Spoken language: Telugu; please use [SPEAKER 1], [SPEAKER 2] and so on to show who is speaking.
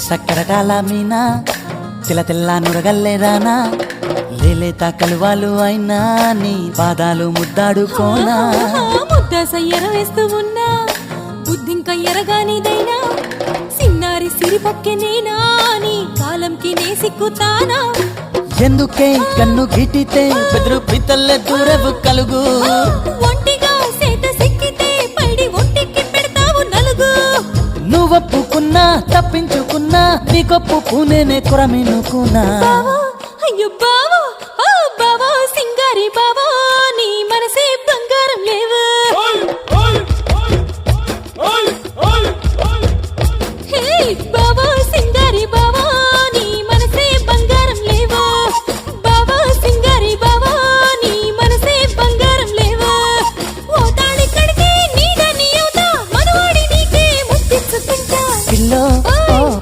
[SPEAKER 1] సక్కరటాల మీనా తెల్ల తెల్ల నురగల్లే రానా లేలేత కలువాలు అయినా నీ పాదాలు ముద్దాడుకోనా
[SPEAKER 2] ముద్ద సయ్యర వేస్తూ ఉన్నా బుద్ధింక ఎరగానిదైనా సిన్నారి సిరిపక్కె నేనా నీ కాలంకి నే సిక్కుతానా
[SPEAKER 1] ఎందుకే కన్ను గిటితే బెదురు పితల్లే దూరవు కలుగు
[SPEAKER 2] ఒంటిగా సేత సిక్కితే పైడి ఒంటికి పెడతావు నలుగు
[SPEAKER 1] నువ్వొప్పుకున్నా తప్పించుకున్నా నీకొప్పు పూనేనే కురమినుకున్నా
[SPEAKER 2] బావో అయ్యో బావో బావో సింగారి బావో